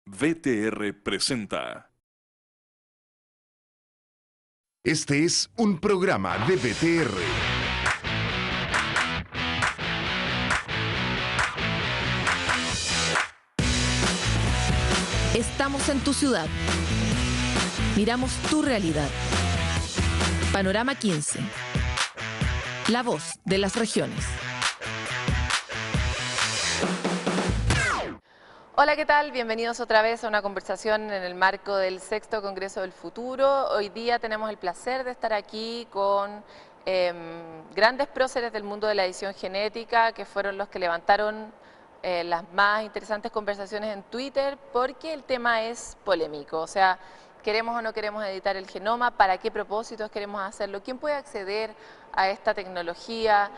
VTR presenta. Este es un programa de VTR. Estamos en tu ciudad. Miramos tu realidad. Panorama 15. La voz de las regiones. Hola, ¿qué tal? Bienvenidos otra vez a una conversación en el marco del Sexto Congreso del Futuro. Hoy día tenemos el placer de estar aquí con grandes próceres del mundo de la edición genética, que fueron los que levantaron las más interesantes conversaciones en Twitter, porque el tema es polémico. O sea, ¿queremos o no queremos editar el genoma? ¿Para qué propósitos queremos hacerlo? ¿Quién puede acceder a esta tecnología?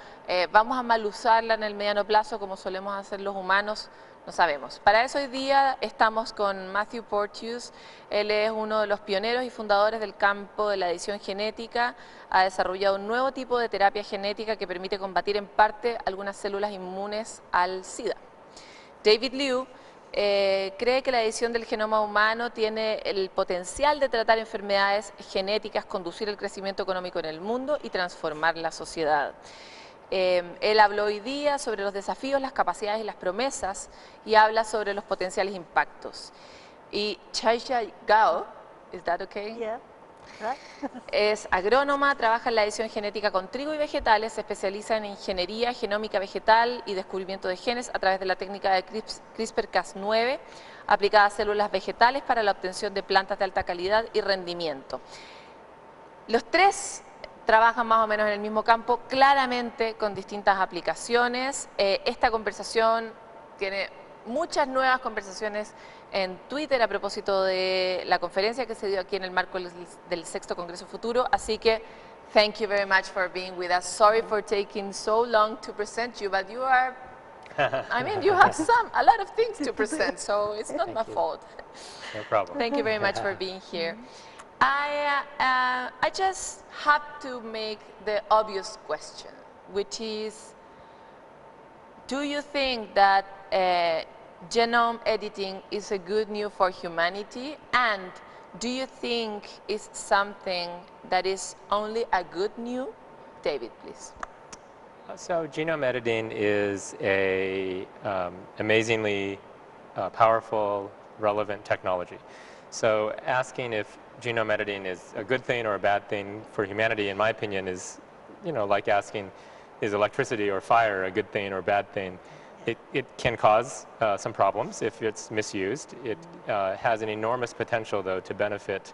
¿Vamos a mal usarla en el mediano plazo como solemos hacer los humanos? No sabemos. Para eso hoy día estamos con Matthew Porteous. Él es uno de los pioneros y fundadores del campo de la edición genética. Ha desarrollado un nuevo tipo de terapia genética que permite combatir en parte algunas células inmunes al SIDA. David Liu cree que la edición del genoma humano tiene el potencial de tratar enfermedades genéticas, conducir el crecimiento económico en el mundo y transformar la sociedad. Él habló hoy día sobre los desafíos, las capacidades y las promesas y habla sobre los potenciales impactos. Y Chaisha Gao, ¿is that okay? Yeah. Right. Es agrónoma, trabaja en la edición genética con trigo y vegetales, se especializa en ingeniería genómica vegetal y descubrimiento de genes a través de la técnica de CRISPR-Cas9, aplicada a células vegetales para la obtención de plantas de alta calidad y rendimiento. Los tres trabajan más o menos en el mismo campo, claramente con distintas aplicaciones. Esta conversación tiene muchas nuevas conversaciones en Twitter a propósito de la conferencia que se dio aquí en el marco del Sexto Congreso Futuro, así que thank you very much for being with us. Sorry for taking so long to present you, but you are, I mean, you have a lot of things to present, so it's not my fault. No problem. Thank you very much for being here. I just have to make the obvious question, which is, do you think that genome editing is a good news for humanity? And do you think it's something that is only a good news? David, please. So genome editing is a amazingly powerful, relevant technology. So asking if genome editing is a good thing or a bad thing for humanity, in my opinion, is, you know, like asking, is electricity or fire a good thing or a bad thing? It can cause some problems if it's misused. It has an enormous potential, though, to benefit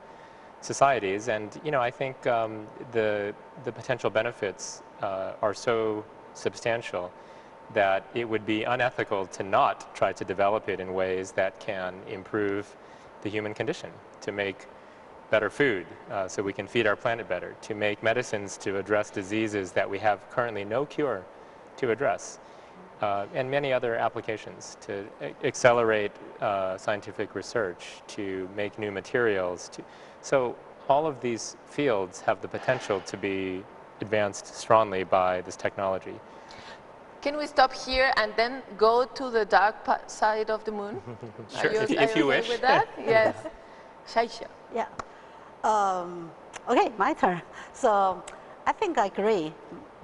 societies. And, you know, I think the potential benefits are so substantial that it would be unethical to not try to develop it in ways that can improve the human condition, to make better food so we can feed our planet better, to make medicines to address diseases that we have currently no cure to address, and many other applications, to accelerate scientific research, to make new materials. So all of these fields have the potential to be advanced strongly by this technology. Can we stop here and then go to the dark side of the moon? Sure, if you wish. With that? Yes. Shaisha. Yeah. Okay, my turn. So I think I agree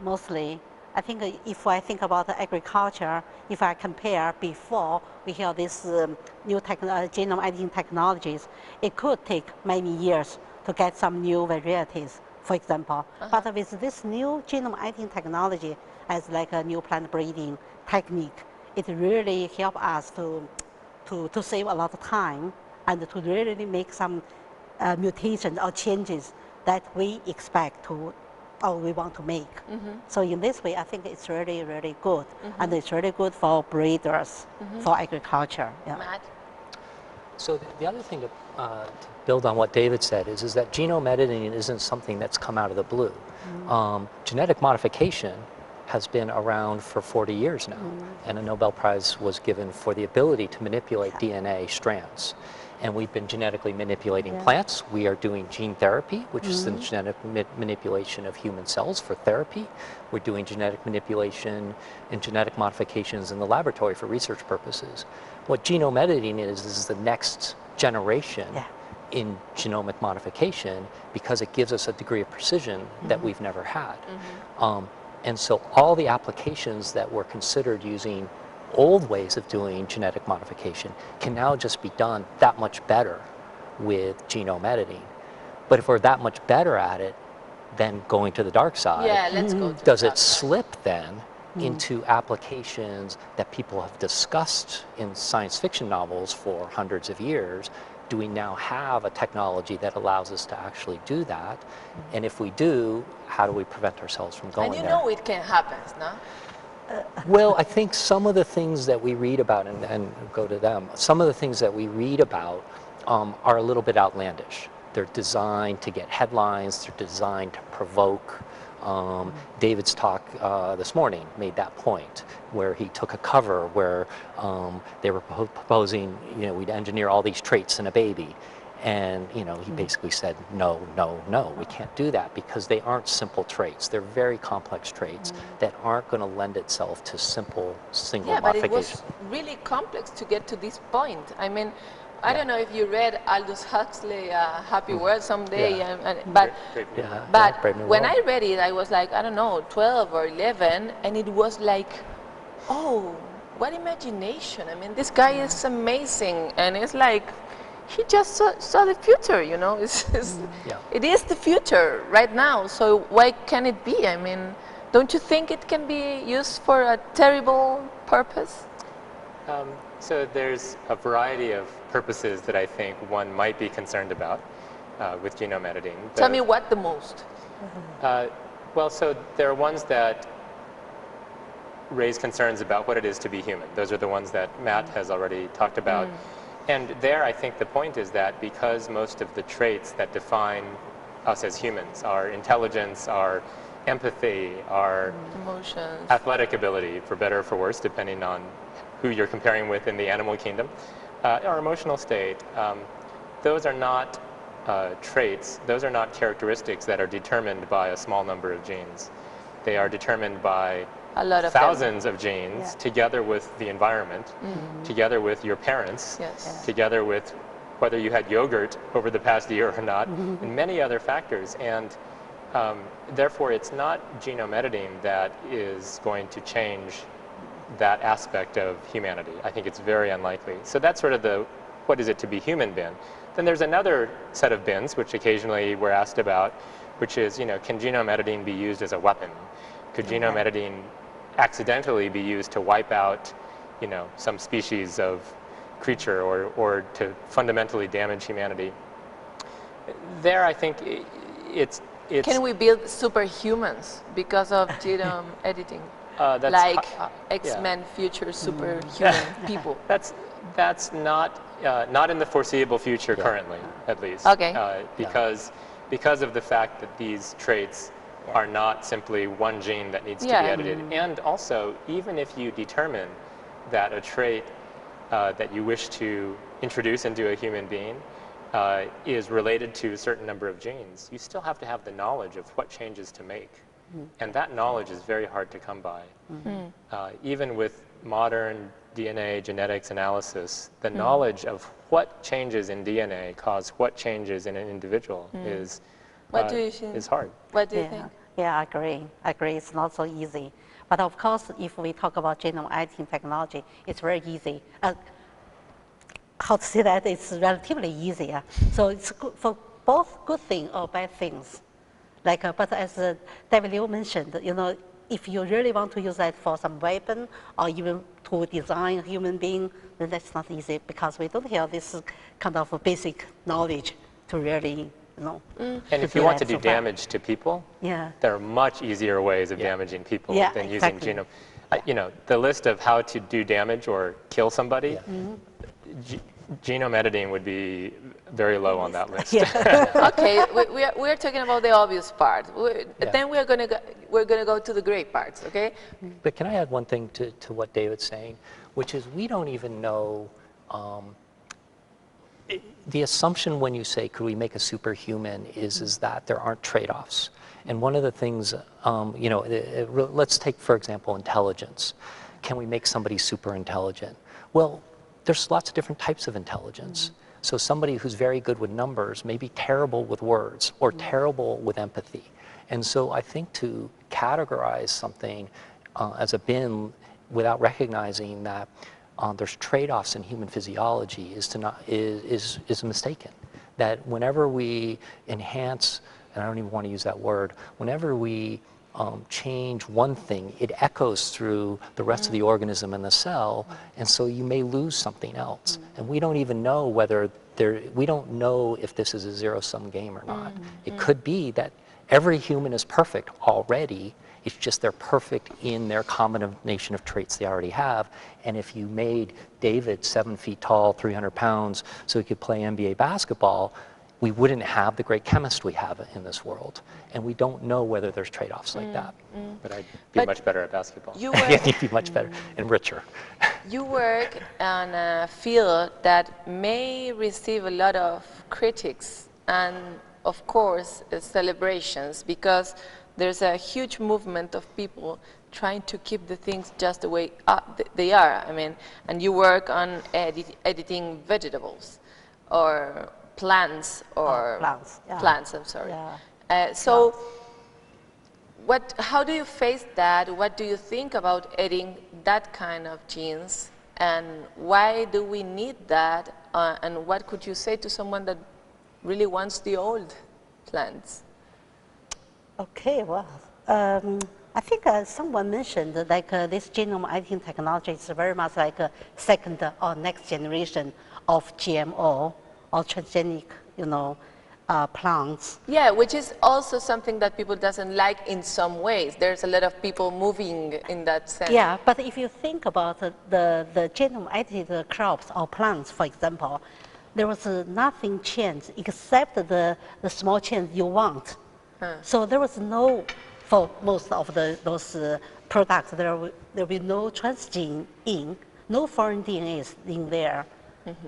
mostly. I think if I think about the agriculture, if I compare before we have this new genome editing technologies, it could take many years to get some new varieties, for example. But with this new genome editing technology, as like a new plant breeding technique, it really helps us to save a lot of time and to really make some mutations or changes that we expect to or we want to make. So in this way, I think it's really, really good. And it's really good for breeders, for agriculture. Yeah. Matt? So the other thing to build on what David said is that genome editing isn't something that's come out of the blue. Genetic modification has been around for 40 years now, and a Nobel Prize was given for the ability to manipulate DNA strands. and we've been genetically manipulating plants. We are doing gene therapy, which is the genetic manipulation of human cells for therapy. We're doing genetic manipulation and genetic modifications in the laboratory for research purposes. What genome editing is the next generation in genomic modification, because it gives us a degree of precision that we've never had. And so all the applications that were considered using old ways of doing genetic modification can now just be done that much better with genome editing. But if we're that much better at it, then going to the dark side, let's go to does the it dark side. slip then into applications that people have discussed in science fiction novels for hundreds of years? Do we now have a technology that allows us to actually do that? And if we do, how do we prevent ourselves from going And you there? know it can happen, no? Well, I think some of the things that we read about, and go to them, some of the things that we read about are a little bit outlandish. They're designed to get headlines, they're designed to provoke. David's talk this morning made that point, where he took a cover where they were proposing, we'd engineer all these traits in a baby. And he basically said, no, no, no, we can't do that, because they aren't simple traits. They're very complex traits that aren't going to lend itself to simple single Yeah, but it modification. was really complex to get to this point. I mean, I don't know if you read Aldous Huxley, Happy World someday, but Brave New when World. I read it, I was like, I don't know, 12 or 11, and it was like, oh, what imagination. I mean, this guy is amazing, and it's like, he just saw the future, It is the future right now, so why can it be? I mean, don't you think it can be used for a terrible purpose? So there's a variety of purposes that I think one might be concerned about with genome editing. Tell me what the most. Well, so there are ones that raise concerns about what it is to be human. Those are the ones that Matt has already talked about. And there, I think the point is that because most of the traits that define us as humans, our intelligence, our empathy, our Emotions. athletic ability, for better or for worse, depending on who you're comparing with in the animal kingdom, our emotional state, those are not traits, those are not characteristics that are determined by a small number of genes. They are determined by A lot of thousands of genes, together with the environment, together with your parents, together with whether you had yogurt over the past year or not, and many other factors. And therefore, it's not genome editing that is going to change that aspect of humanity. I think it's very unlikely. So that's sort of the what is it to be human bin. Then there's another set of bins, which occasionally we're asked about, which is, can genome editing be used as a weapon? Could genome editing accidentally be used to wipe out, some species of creature or to fundamentally damage humanity? There, I think it's Can we build superhumans because of genome editing? That's Like yeah. X-Men future superhuman people. That's not in the foreseeable future currently, at least. Okay. Because of the fact that these traits are not simply one gene that needs to be edited. And also, even if you determine that a trait that you wish to introduce into a human being is related to a certain number of genes, you still have to have the knowledge of what changes to make. And that knowledge is very hard to come by. Even with modern DNA genetics analysis, the knowledge of what changes in DNA cause what changes in an individual is What do you think? is hard. What do you think? Yeah, I agree. It's not so easy. But of course, if we talk about genome editing technology, it's very easy. How to say that? It's relatively easy. So it's good for both good things or bad things. But as David Liu mentioned, if you really want to use that for some weapon or even to design a human being, then that's not easy, because we don't have this kind of basic knowledge to really, And if you want to do damage to people, there are much easier ways of damaging people than using genome. The list of how to do damage or kill somebody, genome editing would be very low on that list. Okay, we're talking about the obvious part. Then we're gonna go to the great parts. Okay. But can I add one thing to what David's saying, which is we don't even know the assumption when you say, could we make a superhuman, is that there aren't trade-offs. And one of the things, you know, let's take, for example, intelligence. Can we make somebody super intelligent? Well, there's lots of different types of intelligence. So somebody who's very good with numbers may be terrible with words or terrible with empathy. And so I think to categorize something as a bin without recognizing that there's trade-offs in human physiology is mistaken. That whenever we enhance, and I don't even want to use that word, whenever we change one thing, it echoes through the rest of the organism and the cell, and so you may lose something else. And we don't even know whether we don't know if this is a zero-sum game or not. It could be that every human is perfect already. It's just they're perfect in their combination of traits they already have. And if you made David 7 feet tall, 300 pounds, so he could play NBA basketball, we wouldn't have the great chemists we have in this world. And we don't know whether there's trade-offs like that. But I'd be much better at basketball. You You'd be much better and richer. You work on a field that may receive a lot of critics and, of course, celebrations, because there's a huge movement of people trying to keep the things just the way they are. I mean, and you work on editing vegetables or plants or plants, yeah. plants. I'm sorry. Yeah. So, how do you face that? What do you think about editing that kind of genes, and why do we need that? And what could you say to someone that really wants the old plants? Okay, well, I think someone mentioned like this genome editing technology is very much like a second or next generation of GMO or transgenic, you know, plants. Yeah, which is also something that people doesn't like in some ways. There's a lot of people moving in that sense. Yeah, but if you think about the genome edited crops or plants, for example, there was nothing changed except the small change you want. So there was no, for most of those products, there will be no transgene in, no foreign DNA is in there.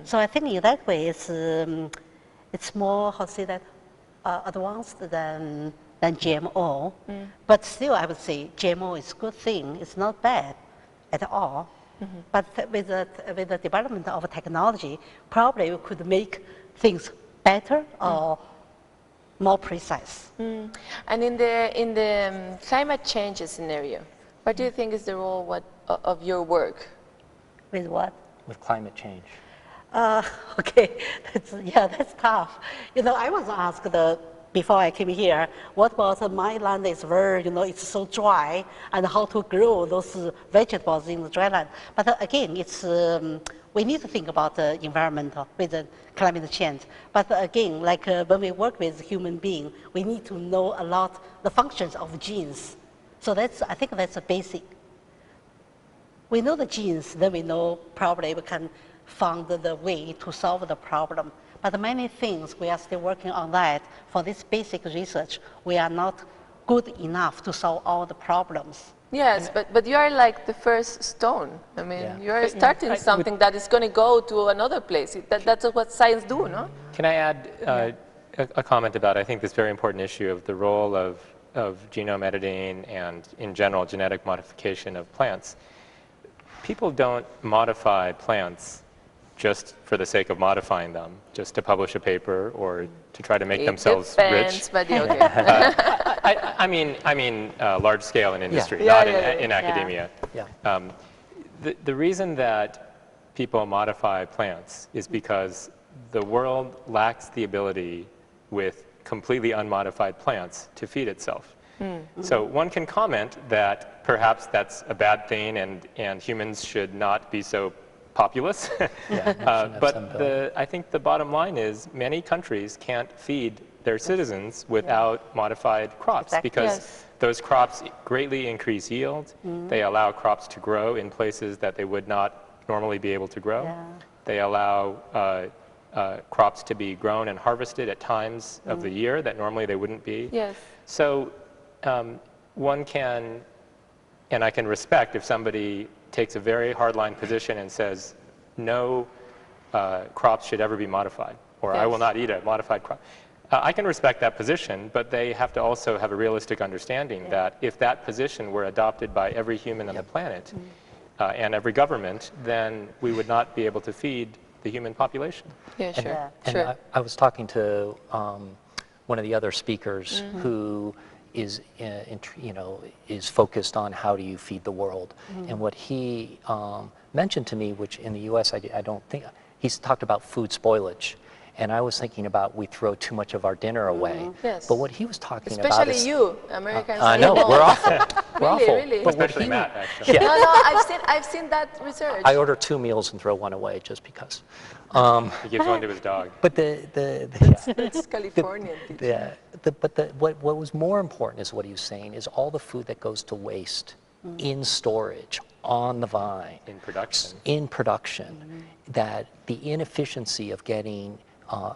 So I think in that way it's more, how to say that, advanced than GMO. But still, I would say GMO is a good thing. It's not bad at all. But with the development of technology, probably we could make things better or more precise. And in the climate change scenario, what do you think is the role of your work? With what? With climate change. Okay, that's tough. You know, I was asked before I came here, what about my land is very, you know, it's so dry, and how to grow those vegetables in the dry land. But again, it's we need to think about the environmental with the climate change. But again, like when we work with human beings, we need to know a lot the functions of genes. So I think that's a basic. We know the genes, then we know probably we can find the way to solve the problem. But many things, we are still working on that. For this basic research, we are not good enough to solve all the problems. Yes, but you are like the first stone. I mean, you are starting something that is going to go to another place. That's what science do, no? Can I add a comment about, I think, this very important issue of the role of genome editing and, in general, genetic modification of plants? People don't modify plants just for the sake of modifying them, just to publish a paper or to try to make themselves rich. But okay. I mean large scale in industry, not in academia. Yeah. The reason that people modify plants is because the world lacks the ability with completely unmodified plants to feed itself. So one can comment that perhaps that's a bad thing and humans should not be so populous. But I think the bottom line is many countries can't feed their citizens without modified crops because those crops greatly increase yield. They allow crops to grow in places that they would not normally be able to grow. They allow crops to be grown and harvested at times of the year that normally they wouldn't be. So one can, and I can respect if somebody takes a very hardline position and says no crops should ever be modified, or I will not eat a modified crop. I can respect that position, but they have to also have a realistic understanding that if that position were adopted by every human on the planet and every government, then we would not be able to feed the human population. Yeah, sure. And I was talking to one of the other speakers who is, is focused on how do you feed the world. And what he mentioned to me, which in the U.S. I don't think, he's talked about food spoilage. And I was thinking about we throw too much of our dinner away. Yes. But what he was talking about Especially is... you, Americans. I know, we're awful. We're awful. Really? But what Especially he, Matt, actually. Yeah. No, I've seen that research. I order 2 meals and throw one away just because. He gives one to his dog. But It's Californian. what was more important is what he was saying is all the food that goes to waste in storage, on the vine. In production. That the inefficiency of getting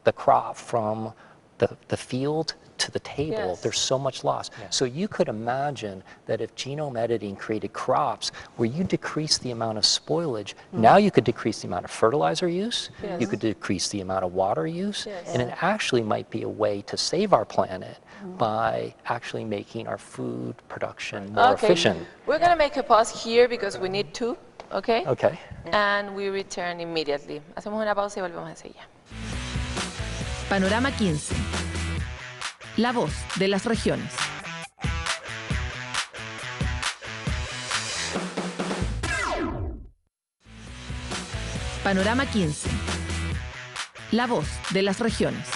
the crop from the field to the table, there's so much loss. So you could imagine that if genome editing created crops where you decrease the amount of spoilage, now you could decrease the amount of fertilizer use, you could decrease the amount of water use, and it actually might be a way to save our planet by actually making our food production more efficient. We're going to make a pause here because we need to, okay? Okay. And we return immediately. Hacemos una pausa y volvemos enseguida. Panorama 15. La voz de las regiones. Panorama 15. La voz de las regiones.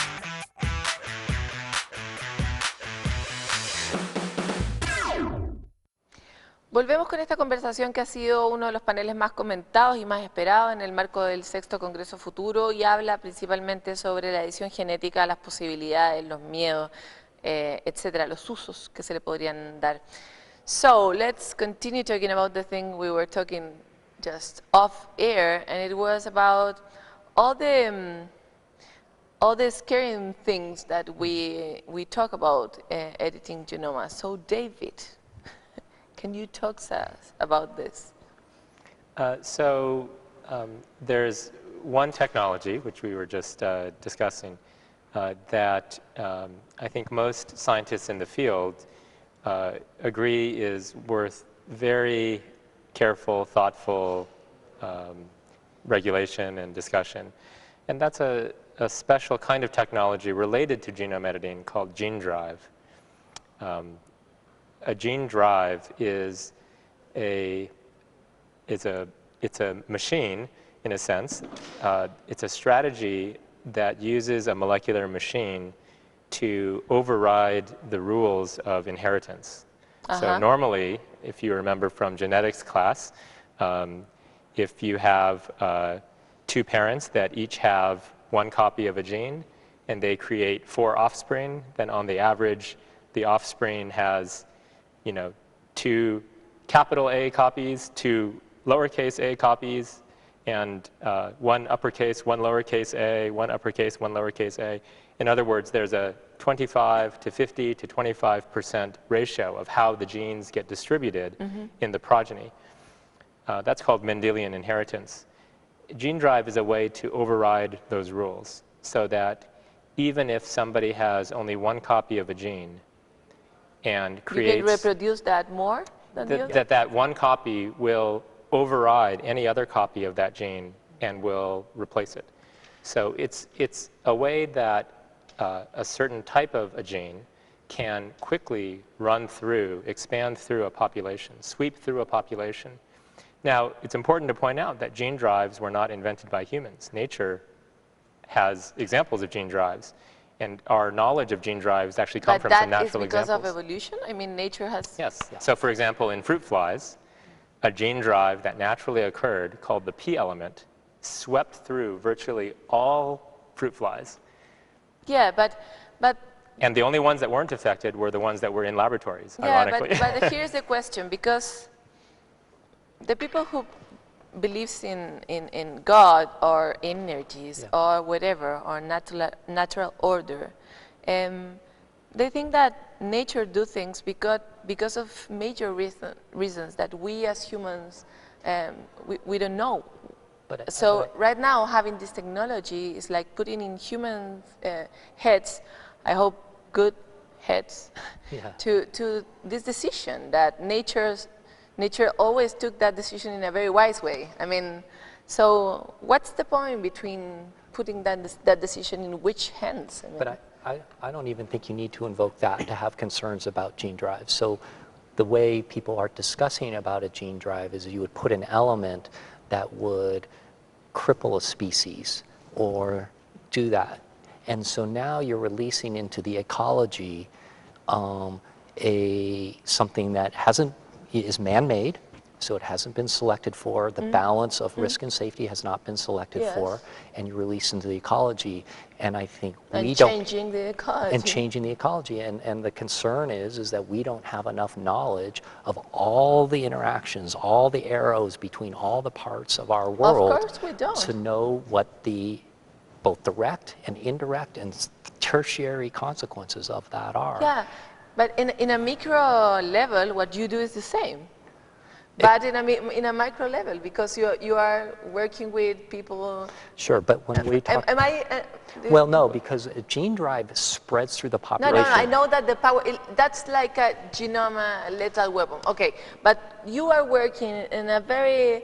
Volvemos con esta conversación que ha sido uno de los paneles más comentados y más esperados en el marco del sexto Congreso Futuro y habla principalmente sobre la edición genética, las posibilidades, los miedos, etcétera, los usos que se le podrían dar. So, let's continue talking about the thing we were talking just off air, and it was about all the scary things that we talk about editing genoma. So, David, can you talk to us about this? There's one technology, which we were just discussing, that I think most scientists in the field agree is worth very careful, thoughtful regulation and discussion. And that's a special kind of technology related to genome editing called gene drive. A gene drive is it's a machine, in a sense. It's a strategy that uses a molecular machine to override the rules of inheritance. So normally, if you remember from genetics class, if you have 2 parents that each have 1 copy of a gene and they create 4 offspring, then on the average, the offspring has 2 capital A copies, 2 lowercase a copies, and 1 uppercase, 1 lowercase a, 1 uppercase, 1 lowercase a. In other words, there's a 25 to 50 to 25% ratio of how the genes get distributed in the progeny. That's called Mendelian inheritance. Gene drive is a way to override those rules so that even if somebody has only 1 copy of a gene and creates... You can reproduce that more than the other? That 1 copy will override any other copy of that gene and will replace it. So it's a way that a certain type of a gene can quickly run through, expand through a population, sweep through a population. Now, it's important to point out that gene drives were not invented by humans. Nature has examples of gene drives, and our knowledge of gene drives actually come from some natural examples. But that is because of evolution? I mean, nature has... Yes. So, for example, in fruit flies, a gene drive that naturally occurred called the P element swept through virtually all fruit flies. Yeah, but and the only ones that weren't affected were the ones that were in laboratories, yeah, ironically. but here's the question, because the people who believes in God or energies or whatever, or natural order, they think that nature do things because of major reasons that we as humans, we don't know So right now, having this technology is like putting in human heads, I hope good heads, to this decision that nature always took that decision in a very wise way. I mean, so what's the point between putting that decision in which hands? I mean, but I don't even think you need to invoke that to have concerns about gene drive. So the way people are discussing about a gene drive is you would put an element that would cripple a species or do that. And so now you're releasing into the ecology something that is man-made, so it hasn't been selected for. The balance of risk and safety has not been selected for, and you release into the ecology. And I think changing the ecology. And changing the ecology. And the concern is that we don't have enough knowledge of all the interactions, all the arrows between all the parts of our world. Of course we don't. To know what both direct and indirect and tertiary consequences of that are. Yeah, but in a micro level, what you do is the same. But in a micro level, because you are working with people. Sure, but when we talk. Am I? Well, no, because a gene drive spreads through the population. No, I know that the power, that's like a genome lethal weapon. Okay, but you are working in a very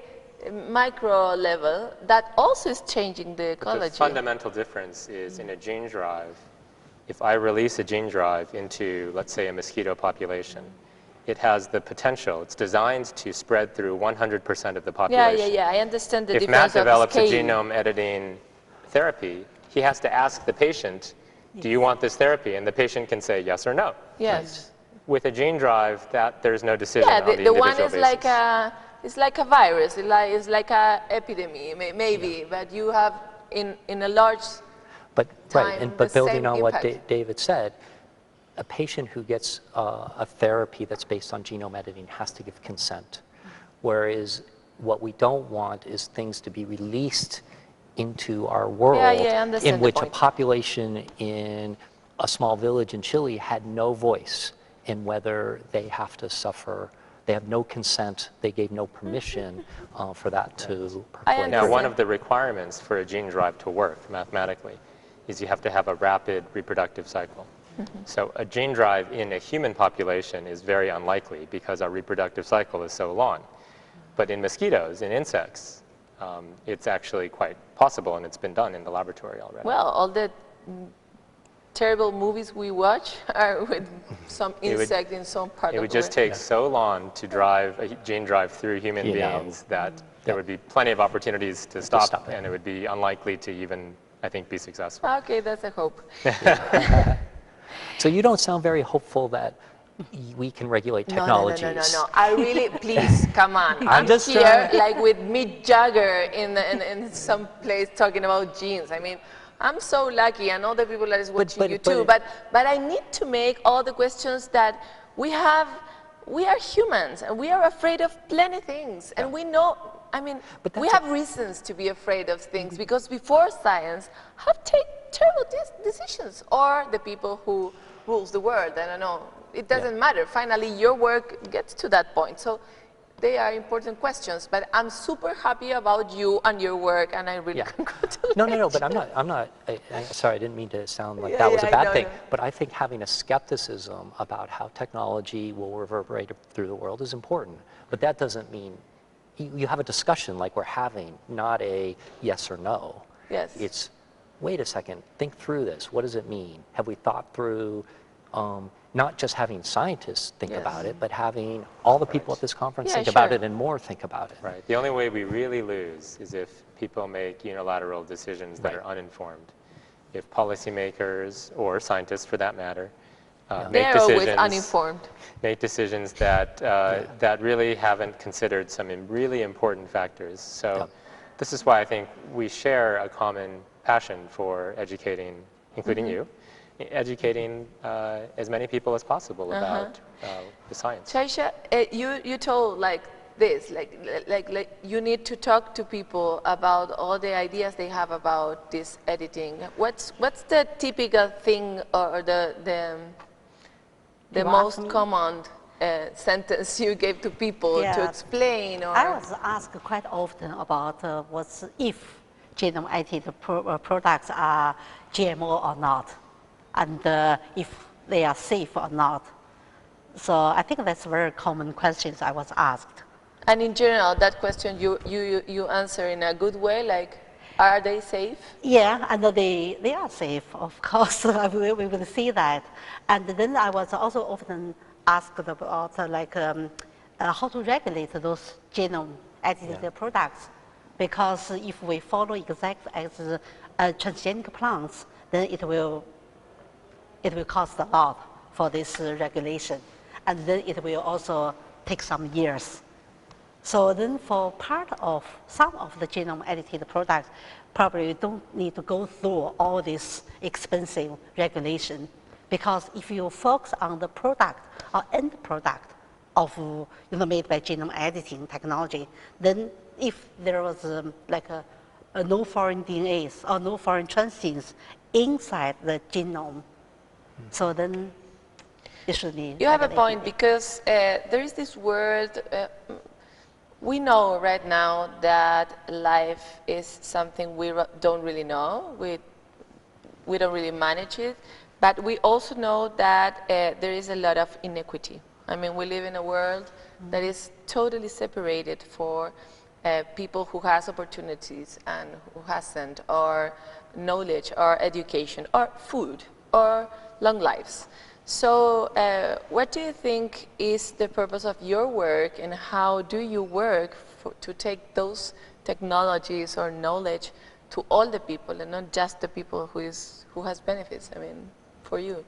micro level that also is changing the ecology. The fundamental difference is in a gene drive, if I release a gene drive into, let's say, a mosquito population, it has the potential, it's designed to spread through 100% of the population. Yeah, I understand the if difference Matt develops of a scale. genome editing therapy, he has to ask the patient, do you want this therapy? And the patient can say yes or no. Yes. With a gene drive, there's no decision on the the individual one is basis. it's like a virus, it's like an epidemic, maybe, but you have in a large time but the building same on impact. what David said, a patient who gets a therapy that's based on genome editing has to give consent. Whereas what we don't want is things to be released into our world in which a population in a small village in Chile had no voice in whether they have to suffer. They have no consent, they gave no permission for that to percolate. Now, one of the requirements for a gene drive to work mathematically is you have to have a rapid reproductive cycle. So a gene drive in a human population is very unlikely because our reproductive cycle is so long. But in mosquitoes, in insects, it's actually quite possible, and it's been done in the laboratory already. Well, all the terrible movies we watch are with some insect in some part of the world. It would just take so long to drive a gene drive through human beings that there would be plenty of opportunities to stop and it would be unlikely to even, I think, be successful. Okay, that's a hope. So you don't sound very hopeful that we can regulate technologies. No. I really, please, come on. I'm just here like with Mick Jagger in some place talking about genes. I mean, I'm so lucky, and all the people that is watching you too. But I need to make all the questions that we have. We are humans, and we are afraid of plenty things, and we know. I mean, we have reasons to be afraid of things because before science have taken terrible decisions, or the people who rules the world. I don't know. It doesn't matter. Finally, your work gets to that point. So they are important questions. But I'm super happy about you and your work, and I really congratulate you. No. But I'm not. Sorry, I didn't mean to sound like that was a bad thing. No. But I think having a skepticism about how technology will reverberate through the world is important. But that doesn't mean you have a discussion like we're having, not a yes or no. Yes. It's wait a second, think through this. What does it mean? Have we thought through? Not just having scientists think about it, but having all the people at this conference think about it and more think about it. Right. The only way we really lose is if people make unilateral decisions that are uninformed. If policymakers, or scientists for that matter, make decisions that, that really haven't considered some really important factors. So this is why I think we share a common passion for educating, including you, educating as many people as possible about the science. Chaisha, you told like this, like you need to talk to people about all the ideas they have about this editing. What's the typical thing or the most common sentence you gave to people to explain? Or I was asked quite often about what's if genome edited products are GMO or not, and if they are safe or not. So I think that's very common questions I was asked. And in general, that question you answer in a good way, like, are they safe? Yeah, and they are safe, of course. we will see that. And then I was also often asked about how to regulate those genome edited products, because if we follow exact as transgenic plants, then it will cost a lot for this regulation, and then it will also take some years. So then for part of some of the genome edited products, probably you don't need to go through all this expensive regulation, because if you focus on the product or end product of made by genome editing technology, then if there was no foreign DNAs or no foreign transgenes inside the genome, so then it should be. You have a point, because there is this word. We know right now that life is something we don't really know. We don't really manage it. But we also know that there is a lot of inequity. I mean, we live in a world that is totally separated for people who has opportunities and who hasn't, or knowledge, or education, or food, or long lives. So what do you think is the purpose of your work, and how do you work to take those technologies or knowledge to all the people, and not just the people who has benefits, I mean, for you?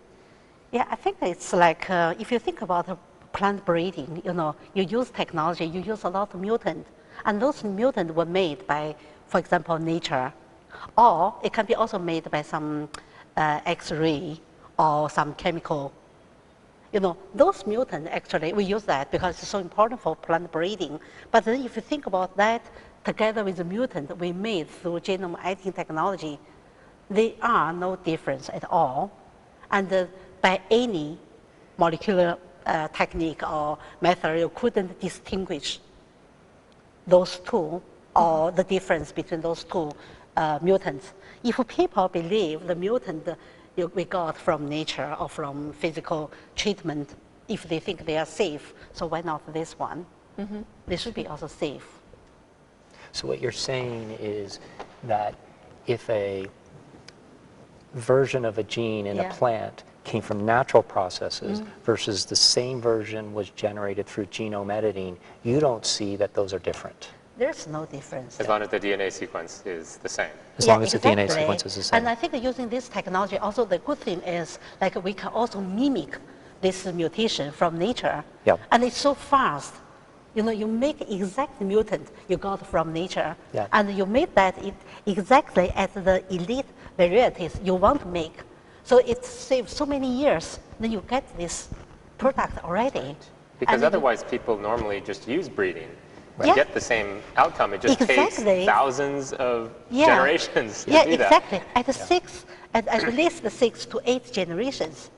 Yeah, I think it's like, if you think about plant breeding, you use technology, you use a lot of mutants, and those mutants were made by, for example, nature, or it can be also made by some X-ray or some chemical. Those mutants, actually, we use that because it's so important for plant breeding. But then if you think about that, together with the mutant we made through genome editing technology, they are no difference at all. And by any molecular technique or method, you couldn't distinguish those two, or the difference between those two mutants. If people believe the mutant we got from nature or from physical treatment, if they think they are safe, so why not this one? They should be also safe. So what you're saying is that if a version of a gene in a plant came from natural processes versus the same version was generated through genome editing, you don't see that those are different. There's no difference. As long as the DNA sequence is the same. As long as the DNA sequence is the same. And I think using this technology, also the good thing is, like, we can also mimic this mutation from nature. Yep. And it's so fast. You make exact mutant you got from nature, and you made that exactly at the elite varieties you want to make. So it saves so many years, then you get this product already. Because otherwise people normally just use breeding. To get the same outcome, it just takes thousands of generations to do that. Exactly. At least 6 to 8 generations.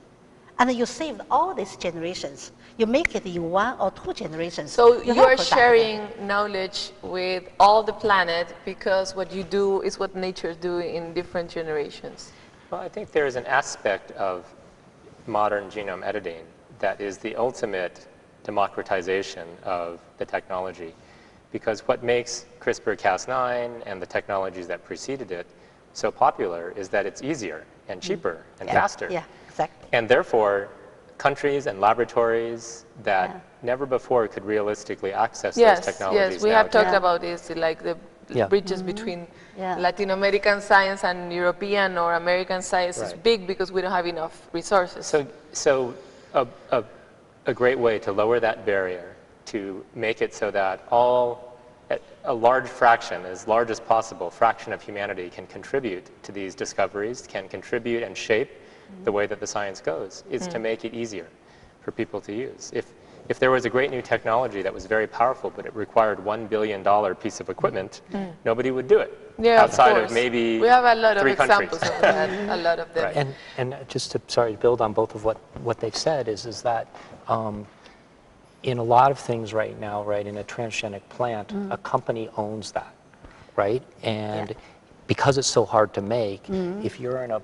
And you saved all these generations. You make it in 1 or 2 generations. So you are sharing knowledge with all the planet, because what you do is what nature do in different generations. Well, I think there is an aspect of modern genome editing that is the ultimate democratization of the technology. Because what makes CRISPR-Cas9 and the technologies that preceded it so popular is that it's easier and cheaper and faster. Yeah, exactly. And therefore, countries and laboratories that never before could realistically access those technologies. Yes, we have talked about this, like the bridges between Latin American science and European or American science is big, because we don't have enough resources. So a great way to lower that barrier, to make it so that a large fraction, as large as possible, fraction of humanity can contribute to these discoveries, can contribute and shape the way that the science goes, is to make it easier for people to use. If there was a great new technology that was very powerful, but it required $1 billion piece of equipment, nobody would do it. Outside of maybe we have a lot of 3 examples countries. of that, a lot of them. And just to build on both of what they've said is that in a lot of things right now, right, in a transgenic plant, a company owns that, right? And because it's so hard to make, if you're in a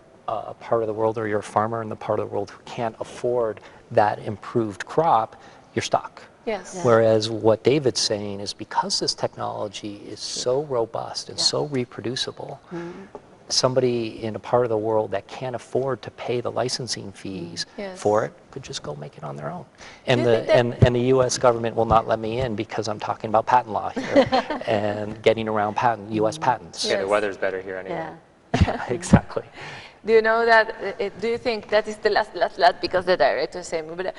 part of the world, or you're a farmer in the part of the world who can't afford that improved crop, you're stuck. Yes. Yeah. Whereas what David's saying is, because this technology is so robust and so reproducible, somebody in a part of the world that can't afford to pay the licensing fees for it could just go make it on their own. And and the U.S. government will not let me in because I'm talking about patent law here and getting around U.S. patents. Yeah, the weather's better here anyway. Yeah, exactly. Do you know that, do you think, that is the last, because the director said, but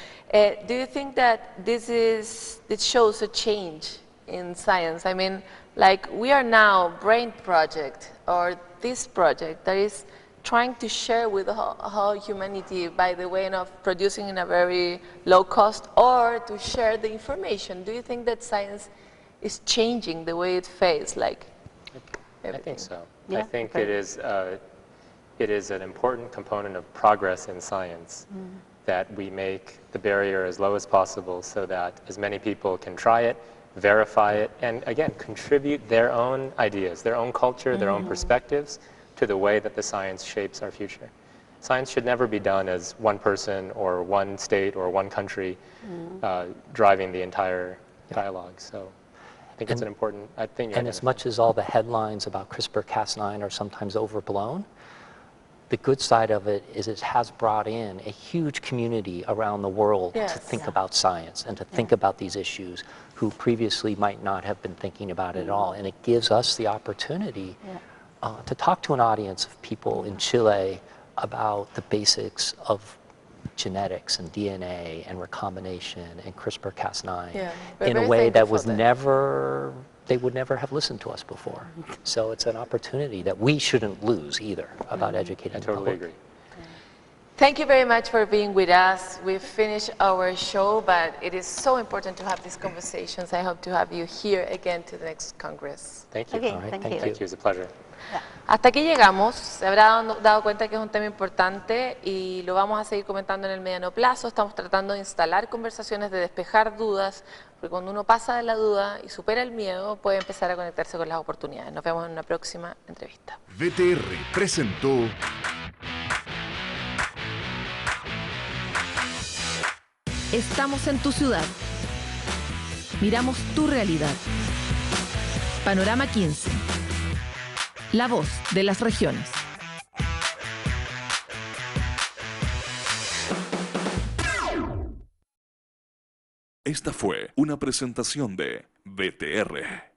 do you think that it shows a change in science? I mean, like, we are now Brain Project, or this project that is trying to share with whole humanity by the way of producing in a very low cost, or to share the information. Do you think that science is changing the way it feels like? I think so. Yeah, I think okay. it is an important component of progress in science that we make the barrier as low as possible so that as many people can try it, verify it, and again, contribute their own ideas, their own culture, their own perspectives to the way that the science shapes our future. Science should never be done as one person or one state or one country driving the entire dialogue. So I think it's an important thing. And as much as all the headlines about CRISPR-Cas9 are sometimes overblown, the good side of it is it has brought in a huge community around the world to think about science and to think about these issues, who previously might not have been thinking about it at all. And it gives us the opportunity to talk to an audience of people in Chile about the basics of genetics and DNA and recombination and CRISPR-Cas9 in a way that was never, they would never have listened to us before. So it's an opportunity that we shouldn't lose either about educating the public. I totally agree. Thank you very much for being with us. We've finished our show, but it is so important to have these conversations. I hope to have you here again to the next Congress. Thank you. Okay, All right, thank thank you. Thank you. It's a pleasure. Hasta aquí llegamos. Se habrá dado cuenta que es un tema importante y lo vamos a seguir comentando en el mediano plazo. Estamos tratando de instalar conversaciones, de despejar dudas, porque cuando uno pasa de la duda y supera el miedo, puede empezar a conectarse con las oportunidades. Nos vemos en una próxima entrevista. VTR presentó Estamos en tu ciudad. Miramos tu realidad. Panorama 15. La voz de las regiones. Esta fue una presentación de VTR.